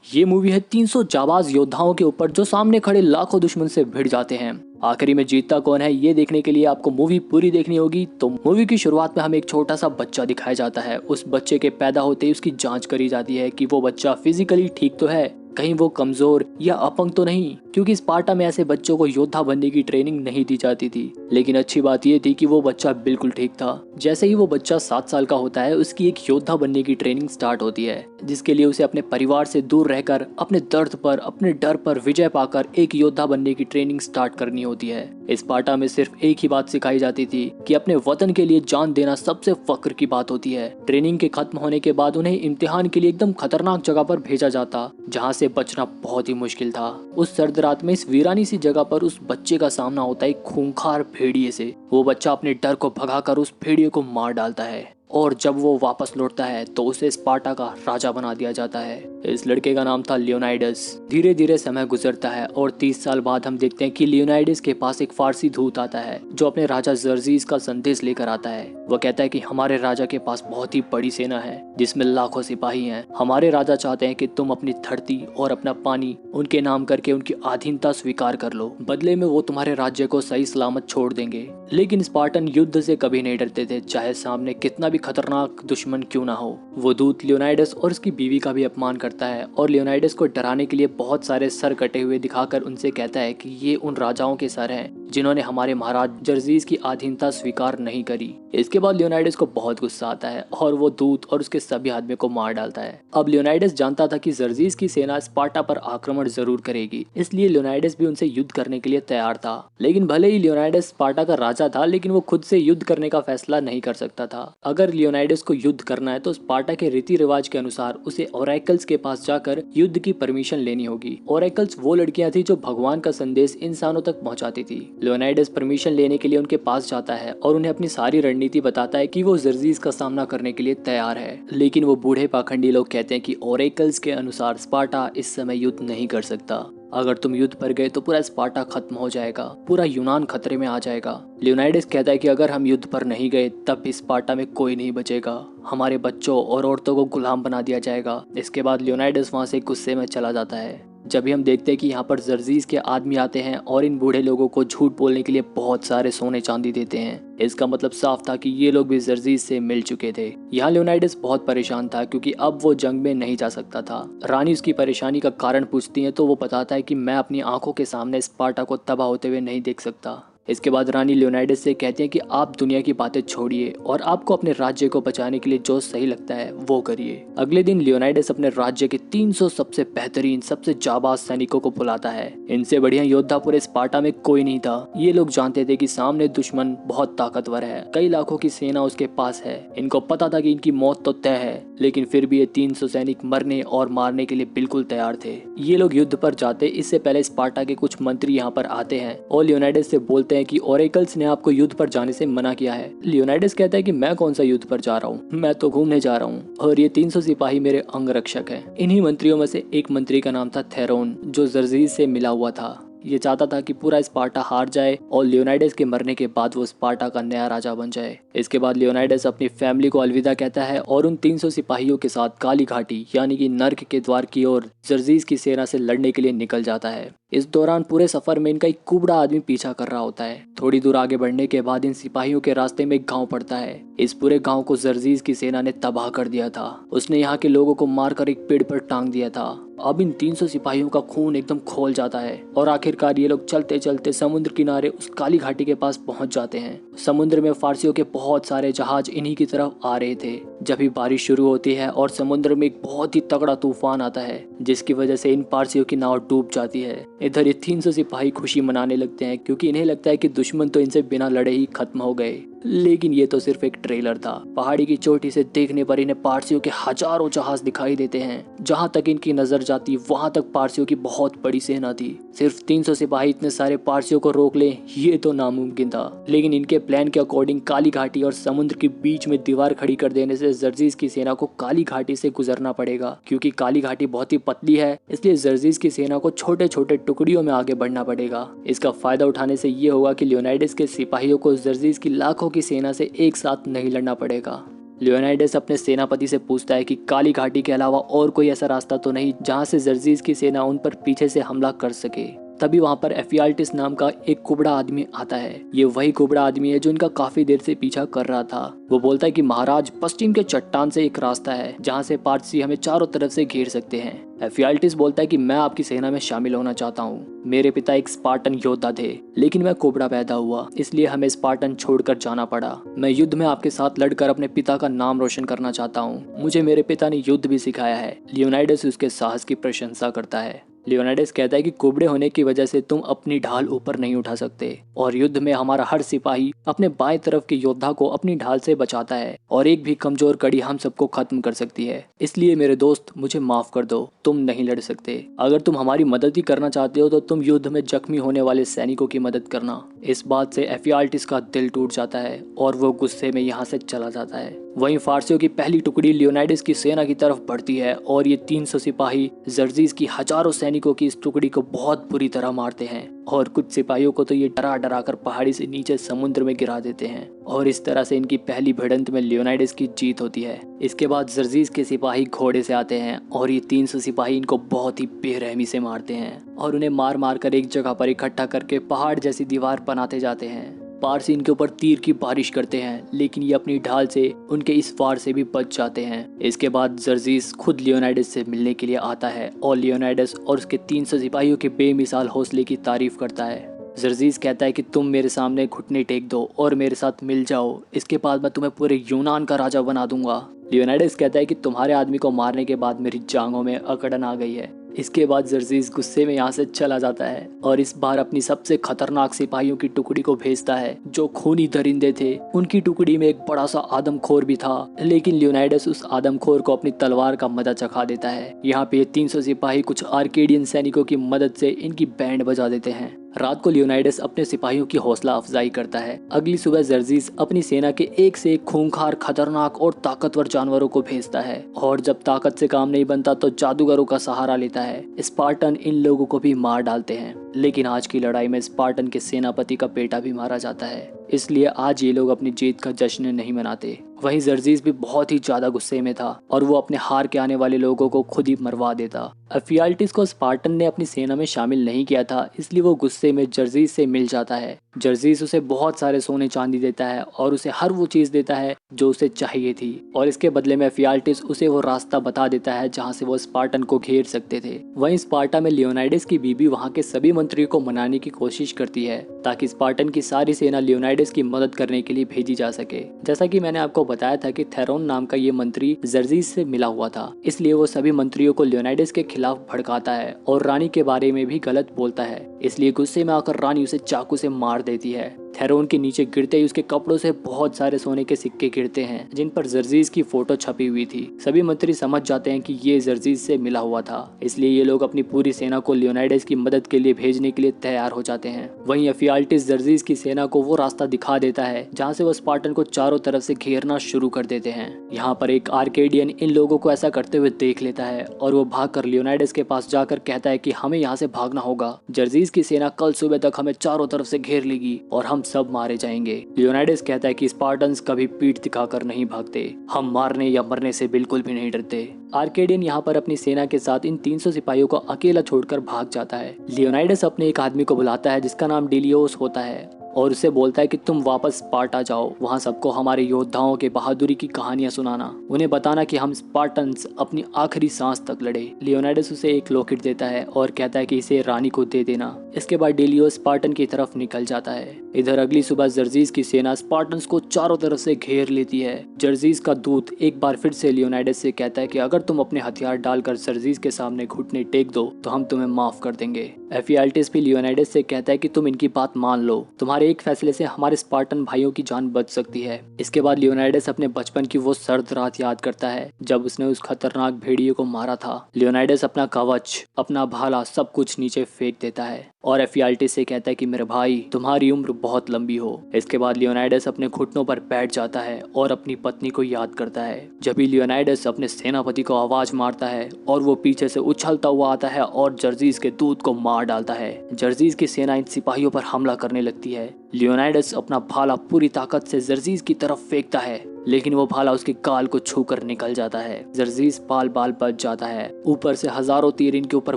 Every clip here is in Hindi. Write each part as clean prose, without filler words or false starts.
ये मूवी है 300 जाबाज योद्धाओं के ऊपर जो सामने खड़े लाखों दुश्मन से भिड़ जाते हैं। आखिरी में जीतता कौन है ये देखने के लिए आपको मूवी पूरी देखनी होगी। तो मूवी की शुरुआत में हमें एक छोटा सा बच्चा दिखाया जाता है। उस बच्चे के पैदा होते ही उसकी जांच करी जाती है कि वो बच्चा फिजिकली ठीक तो है, कहीं वो कमजोर या अपंग तो नहीं, क्योंकि स्पार्टा में ऐसे बच्चों को योद्धा बनने की ट्रेनिंग नहीं दी जाती थी। लेकिन अच्छी बात ये थी कि वो बच्चा बिल्कुल ठीक था। जैसे ही वो बच्चा 7 साल का होता है उसकी एक योद्धा बनने की ट्रेनिंग स्टार्ट होती है, जिसके लिए उसे अपने परिवार से दूर रहकर अपने दर्द पर, अपने डर पर विजय पाकर एक योद्धा बनने की ट्रेनिंग स्टार्ट करनी होती है। स्पार्टा में सिर्फ एक ही बात सिखाई जाती थी कि अपने वतन के लिए जान देना सबसे फक्र की बात होती है। ट्रेनिंग के खत्म होने के बाद उन्हें इम्तिहान के लिए एकदम खतरनाक जगह पर भेजा जाता, जहाँ से बचना बहुत ही मुश्किल था। उस सर्द रात में इस वीरानी सी जगह पर उस बच्चे का सामना होता है एक खूंखार भेड़िए से। वो बच्चा अपने डर को भगाकर उस भेड़िए को मार डालता है और जब वो वापस लौटता है तो उसे स्पार्टा का राजा बना दिया जाता है। इस लड़के का नाम था लियोनाइडस। धीरे धीरे समय गुजरता है और 30 साल बाद हम देखते हैं कि लियोनाइडस के पास एक फारसी दूत आता है जो अपने राजा जर्जीज का संदेश लेकर आता है। वो कहता है कि हमारे राजा के पास बहुत ही बड़ी सेना है जिसमें लाखों सिपाही हैं। हमारे राजा चाहते हैं कि तुम अपनी धरती और अपना पानी उनके नाम करके उनकी अधीनता स्वीकार कर लो। बदले में वो तुम्हारे राज्य को सही सलामत छोड़ देंगे। लेकिन स्पार्टन युद्ध से कभी नहीं डरते थे, चाहे सामने कितना भी खतरनाक दुश्मन क्यों ना हो। वो दूत लियोनाइडस और उसकी बीवी का भी अपमान करता है और लियोनाइडस को डराने के लिए बहुत सारे सर कटे हुए दिखाकर उनसे कहता है कि ये उन राजाओं के सर हैं जिन्होंने हमारे महाराज जर्जीज की अधीनता स्वीकार नहीं करी। इसके बाद लियोनाइडस को बहुत गुस्सा आता है और वो दूत और उसके सभी आदमी को मार डालता है। अब लियोनाइडस जानता था कि जर्जीज की सेना स्पार्टा पर आक्रमण जरूर करेगी, इसलिए लियोनाइडस भी उनसे युद्ध करने के लिए तैयार था। लेकिन भले ही लियोनाइडस स्पार्टा का राजा था, लेकिन वो खुद से युद्ध करने का फैसला नहीं कर सकता था। अगर लियोनाइडस को युद्ध करना है तो स्पार्टा के रीति रिवाज के अनुसार उसे ओरेकल्स के पास जाकर युद्ध की परमिशन लेनी होगी। ओरेकल्स वो लड़कियां थी जो भगवान का संदेश इंसानों तक पहुंचाती थी। लियोनाइडस परमिशन लेने के लिए उनके पास जाता है और उन्हें अपनी सारी रणनीति बताता है कि वो जर्जीज का सामना करने के लिए तैयार है। लेकिन वो बूढ़े पाखंडी लोग कहते हैं कि ओरेकल्स के अनुसार स्पार्टा इस समय युद्ध नहीं कर सकता। अगर तुम युद्ध पर गए तो पूरा स्पार्टा खत्म हो जाएगा, पूरा यूनान खतरे में आ जाएगा। लियोनाइडस कहता है कि अगर हम युद्ध पर नहीं गए तब भी स्पार्टा में कोई नहीं बचेगा, हमारे बच्चों और औरतों को गुलाम बना दिया जाएगा। इसके बाद लियोनाइडस वहां से गुस्से में चला जाता है। जब भी हम देखते हैं कि यहाँ पर जर्जीज के आदमी आते हैं और इन बूढ़े लोगों को झूठ बोलने के लिए बहुत सारे सोने चांदी देते हैं। इसका मतलब साफ था कि ये लोग भी जर्जीज से मिल चुके थे। यहाँ लियोनाइडस बहुत परेशान था क्योंकि अब वो जंग में नहीं जा सकता था। रानी उसकी परेशानी का कारण पूछती है तो वो बताता है कि मैं अपनी आंखों के सामने स्पार्टा को तबाह होते हुए नहीं देख सकता। इसके बाद रानी लियोनाइडस से कहती है कि आप दुनिया की बातें छोड़िए और आपको अपने राज्य को बचाने के लिए जो सही लगता है वो करिए। अगले दिन लियोनाइडस अपने राज्य के 300 सबसे बेहतरीन, सबसे जाबाज सैनिकों को बुलाता है। इनसे बढ़िया योद्धा पूरे स्पार्टा में कोई नहीं था। ये लोग जानते थे कि सामने दुश्मन बहुत ताकतवर है, कई लाखों की सेना उसके पास है। इनको पता था कि इनकी मौत तो तय है, लेकिन फिर भी ये 300 सैनिक मरने और मारने के लिए बिल्कुल तैयार थे। ये लोग युद्ध पर जाते इससे पहले स्पार्टा के कुछ मंत्री यहाँ पर आते हैं और लियोनाइडस से बोलते हैं कि ओरेकल्स ने आपको युद्ध पर जाने से मना किया है। लियोनाइडस कहता है कि मैं कौन सा युद्ध पर जा रहा हूँ, मैं तो घूमने जा रहा हूँ और ये 300 सिपाही मेरे अंगरक्षक हैं। इन्हीं मंत्रियों में से एक मंत्री का नाम था थेरोन, जो जर्जीज से मिला हुआ था। ये चाहता था कि पूरा स्पार्टा हार जाए और लियोनाइडस के मरने के बाद वो स्पार्टा का नया राजा बन जाए। इसके बाद लियोनाइडस अपनी फैमिली को अलविदा कहता है और उन 300 सिपाहियों के साथ काली घाटी यानी कि नर्क के द्वार की ओर जर्जीज की सेना से लड़ने के लिए निकल जाता है। इस दौरान पूरे सफर में इनका एक कुबड़ा आदमी पीछा कर रहा होता है। थोड़ी दूर आगे बढ़ने के बाद इन सिपाहियों के रास्ते में एक गांव पड़ता है। इस पूरे गांव को जर्जीज की सेना ने तबाह कर दिया था। उसने यहाँ के लोगों को मारकर एक पेड़ पर टांग दिया था। अब इन 300 सिपाहियों का खून एकदम खोल जाता है और आखिरकार ये लोग चलते चलते समुद्र किनारे उस काली घाटी के पास पहुंच जाते हैं। समुद्र में फारसियों के बहुत सारे जहाज इन्हीं की तरफ आ रहे थे। जब भी बारिश शुरू होती है और समुद्र में एक बहुत ही तगड़ा तूफान आता है, जिसकी वजह से इन फारसियों की नाव डूब जाती है। इधर ये 300 सिपाही खुशी मनाने लगते हैं क्योंकि इन्हें लगता है कि दुश्मन तो इनसे बिना लड़े ही खत्म हो गए। लेकिन ये तो सिर्फ एक ट्रेलर था। पहाड़ी की चोटी से देखने पर इन्हें पारसियों के हजारों जहाज दिखाई देते हैं। जहां तक इनकी नजर जाती वहां तक पारसियों की बहुत बड़ी सेना थी। सिर्फ 300 सिपाही इतने सारे पारसियों को रोक ले ये तो नामुमकिन था। लेकिन इनके प्लान के अकॉर्डिंग काली घाटी और समुद्र के बीच में दीवार खड़ी कर देने से जर्जीज की सेना को काली घाटी से गुजरना पड़ेगा। क्योंकि काली घाटी बहुत ही पतली है, इसलिए जर्जीज की सेना को छोटे छोटे टुकड़ियों में आगे बढ़ना पड़ेगा। इसका फायदा उठाने से ये होगा कि लियोनाइडस के सिपाहियों को जर्जीज की लाखों की सेना से एक साथ नहीं लड़ना पड़ेगा। लियोनाइडस अपने सेनापति से पूछता है कि काली घाटी के अलावा और कोई ऐसा रास्ता तो नहीं जहां से जर्जीस की सेना उन पर पीछे से हमला कर सके। तभी वहां पर एफियाल्टिस नाम का एक कुबड़ा आदमी आता है। ये वही कुबड़ा आदमी है जो इनका काफी देर से पीछा कर रहा था। वो बोलता है कि महाराज, पश्चिम के चट्टान से एक रास्ता है जहां से पारसी हमें चारों तरफ से घेर सकते हैं। एफियाल्टिस बोलता है कि मैं आपकी सेना में शामिल होना चाहता हूँ। मेरे पिता एक स्पार्टन योद्धा थे, लेकिन मैं कुबड़ा पैदा हुआ, इसलिए हमें स्पार्टन छोड़कर जाना पड़ा। मैं युद्ध में आपके साथ लड़कर अपने पिता का नाम रोशन करना चाहता हूँ। मुझे मेरे पिता ने युद्ध भी सिखाया है। लियोनाइडस उसके साहस की प्रशंसा करता है। लियोनाइडस कहता है कि कुबड़े होने की वजह से तुम अपनी ढाल ऊपर नहीं उठा सकते, और युद्ध में हमारा हर सिपाही अपने बाएं तरफ के योद्धा को अपनी ढाल से बचाता है, और एक भी कमजोर कड़ी हम सबको खत्म कर सकती है। इसलिए मेरे दोस्त, मुझे माफ कर दो, तुम नहीं लड़ सकते। अगर तुम हमारी मदद ही करना चाहते हो तो तुम युद्ध में जख्मी होने वाले सैनिकों की मदद करना। इस बात से एफियाल्टिस का दिल टूट जाता है और वो गुस्से में यहाँ से चला जाता है। वहीं फारसियों की पहली टुकड़ी लियोनाइडस की सेना की तरफ बढ़ती है और ये 300 सिपाही जर्जीस की हजारों सैनिकों की इस टुकड़ी को बहुत बुरी तरह मारते हैं, और कुछ सिपाहियों को तो ये डरा डरा कर पहाड़ी से नीचे समुद्र में गिरा देते हैं। और इस तरह से इनकी पहली भिड़ंत में लियोनाइडस की जीत होती है। इसके बाद जर्जीस के सिपाही घोड़े से आते हैं और ये 300 सिपाही इनको बहुत ही बेरहमी से मारते हैं और उन्हें मार मार कर एक जगह पर इकट्ठा करके पहाड़ जैसी दीवार बनाते जाते हैं। पारसी इनके ऊपर तीर की बारिश करते हैं, लेकिन ये अपनी ढाल से उनके इस वार से भी बच जाते हैं। इसके बाद जर्जीस खुद लियोनाइडस से मिलने के लिए आता है और लियोनाइडस और उसके 300 सिपाहियों के बेमिसाल हौसले की तारीफ करता है। जर्जीस कहता है कि तुम मेरे सामने घुटने टेक दो और मेरे साथ मिल जाओ, इसके बाद मैं तुम्हें पूरे यूनान का राजा बना दूंगा। लियोनाइडस कहता है कि तुम्हारे आदमी को मारने के बाद मेरी जांघों में अकड़न आ गई है। इसके बाद जर्जीस गुस्से में यहाँ से चला जाता है और इस बार अपनी सबसे खतरनाक सिपाहियों की टुकड़ी को भेजता है जो खूनी दरिंदे थे। उनकी टुकड़ी में एक बड़ा सा आदमखोर भी था, लेकिन लियोनाइडस उस आदमखोर को अपनी तलवार का मजा चखा देता है। यहाँ पे 300 सिपाही कुछ आर्केडियन सैनिकों की मदद से इनकी बैंड बजा देते हैं। रात को लियोनाइडस अपने सिपाहियों की हौसला अफजाई करता है। अगली सुबह जर्जीस अपनी सेना के एक से एक खूंखार, खतरनाक और ताकतवर जानवरों को भेजता है, और जब ताकत से काम नहीं बनता तो जादूगरों का सहारा लेता है। स्पार्टन इन लोगों को भी मार डालते हैं, लेकिन आज की लड़ाई में स्पार्टन के सेनापति का बेटा भी मारा जाता है, इसलिए आज ये लोग अपनी जीत का जश्न नहीं मनाते। वहीं जर्जीस भी बहुत ही ज्यादा गुस्से में था और वो अपने हार के आने वाले लोगों को खुद ही मरवा देता। एफियाल्टिस को स्पार्टन ने अपनी सेना में शामिल नहीं किया था, इसलिए वो गुस्से में जर्जीस से मिल जाता है। जर्जीस उसे बहुत सारे सोने चांदी देता है और उसे हर वो चीज देता है जो उसे चाहिए थी, और इसके बदले में एफियाल्टिस उसे वो रास्ता बता देता है जहाँ से वो स्पार्टन को घेर सकते थे। वहीं स्पार्टा में लियोनाइडस की बीबी वहाँ के सभी मंत्रियों को मनाने की कोशिश करती है ताकि स्पार्टन की सारी सेना लियोनाइडस की मदद करने के लिए भेजी जा सके। जैसा कि मैंने आपको बताया था कि थेरोन नाम का ये मंत्री जर्जीस से मिला हुआ था, इसलिए वो सभी मंत्रियों को लियोनाइडस के खिलाफ भड़काता है और रानी के बारे में भी गलत बोलता है। इसलिए गुस्से में आकर रानी उसे चाकू से मार देती है। थेरोन के नीचे गिरते ही उसके कपड़ों से बहुत सारे सोने के सिक्के गिरते हैं जिन पर जर्जीस की फोटो छपी हुई थी। सभी मंत्री समझ जाते हैं कि ये जर्जीस से मिला हुआ था, इसलिए ये लोग अपनी पूरी सेना को लियोनाइडस की मदद के लिए भेजने के लिए तैयार हो जाते हैं। वहीं एफियाल्टिस जर्जीस की सेना को वो रास्ता दिखा देता है जहाँ से वो स्पार्टन को चारों तरफ से घेरना शुरू कर देते हैं। यहाँ पर एक आर्केडियन इन लोगों को ऐसा करते हुए देख लेता है और वो भागकर लियोनाइडस के पास जाकर कहता है कि हमें यहाँ से भागना होगा। जर्जीस की सेना कल सुबह तक हमें चारों तरफ से घेर लेगी और हम सब मारे जाएंगे। लियोनाइडस कहता है कि स्पार्टन्स कभी पीठ दिखाकर नहीं भागते, हम मारने या मरने से बिल्कुल भी नहीं डरते। आर्केडियन यहाँ पर अपनी सेना के साथ इन 300 सिपाहियों को अकेला छोड़कर भाग जाता है। लियोनाइडस अपने एक आदमी को बुलाता है जिसका नाम डिलियोस होता है और उसे बोलता है कि तुम वापस स्पार्टा जाओ, वहाँ सबको हमारे योद्धाओं के बहादुरी की कहानियां सुनाना, उन्हें बताना कि हम स्पार्टन्स अपनी आखिरी सांस तक लड़े। लियोनाइडस उसे एक लॉकेट देता है और कहता है कि इसे रानी को दे देना। इसके बाद डिलियोस स्पार्टन की तरफ निकल जाता है। इधर अगली सुबह जर्जीस की सेना स्पार्टन्स को चारों तरफ से घेर लेती है। जर्जीस का दूत एक बार फिर से लियोनाइडस से कहता है कि अगर तुम अपने हथियार डालकर जर्जीस के सामने घुटने टेक दो तो हम तुम्हें माफ कर देंगे। एफियाल्टिस भी लियोनाइडस से कहता है कि तुम इनकी बात मान लो, तुम्हारे एक फैसले से हमारे स्पार्टन भाइयों की जान बच सकती है। इसके बाद लियोनाइडस अपने बचपन की वो सर्द रात याद करता है जब उसने उस खतरनाक भेड़िए को मारा था। लियोनाइडस अपना कवच, अपना भाला, सब कुछ नीचे फेंक देता है और एफियाल्टिस से कहता है कि मेरे भाई, तुम्हारी उम्र बहुत लंबी हो। इसके बाद लियोनाइडस अपने घुटनों पर बैठ जाता है और अपनी पत्नी को याद करता है। जब भी लियोनाइडस अपने सेनापति को आवाज मारता है और वो पीछे से उछलता हुआ आता है और जर्जीस के दूत को मार डालता है। जर्जीस की सेना इन सिपाहियों पर हमला करने लगती है। लियोनाइडस अपना भाला पूरी ताकत से जर्जीस की तरफ फेंकता है लेकिन वो भाला उसके गाल को छूकर निकल जाता है। जर्जीस बाल बाल बच जाता है। ऊपर से हजारों तीर इनके ऊपर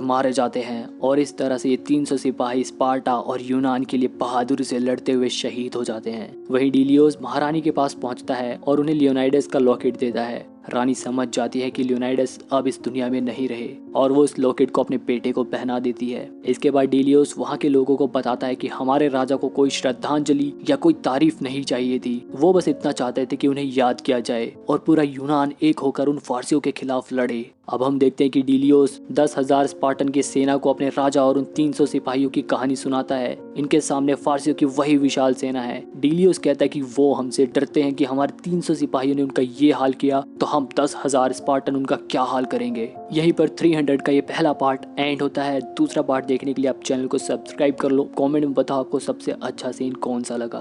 मारे जाते हैं और इस तरह से ये 300 सिपाही स्पार्टा और यूनान के लिए बहादुरी से लड़ते हुए शहीद हो जाते हैं। वहीं डिलियोस महारानी के पास पहुंचता है और उन्हें लियोनाइडस का लॉकेट देता है। रानी समझ जाती है कि लियोनाइडस अब इस दुनिया में नहीं रहे और वो इस लॉकेट को अपने बेटे को पहना देती है। इसके बाद डिलियोस वहाँ के लोगों को बताता है कि हमारे राजा को कोई श्रद्धांजलि या कोई तारीफ नहीं चाहिए थी, वो बस इतना चाहते थे कि उन्हें याद किया जाए और पूरा यूनान एक होकर उन फारसियों के खिलाफ लड़े। अब हम देखते हैं कि डिलियोस 10,000 स्पार्टन की सेना को अपने राजा और उन 300 सिपाहियों की कहानी सुनाता है। इनके सामने फारसियों की वही विशाल सेना है। डिलियोस कहता है कि वो हमसे डरते हैं कि हमारे 300 सिपाहियों ने उनका ये हाल किया तो हम 10,000 स्पार्टन उनका क्या हाल करेंगे। यहीं पर 300 का ये पहला पार्ट एंड होता है। दूसरा पार्ट देखने के लिए आप चैनल को सब्सक्राइब कर लो। कमेंट में बताओ आपको सबसे अच्छा सीन कौन सा लगा।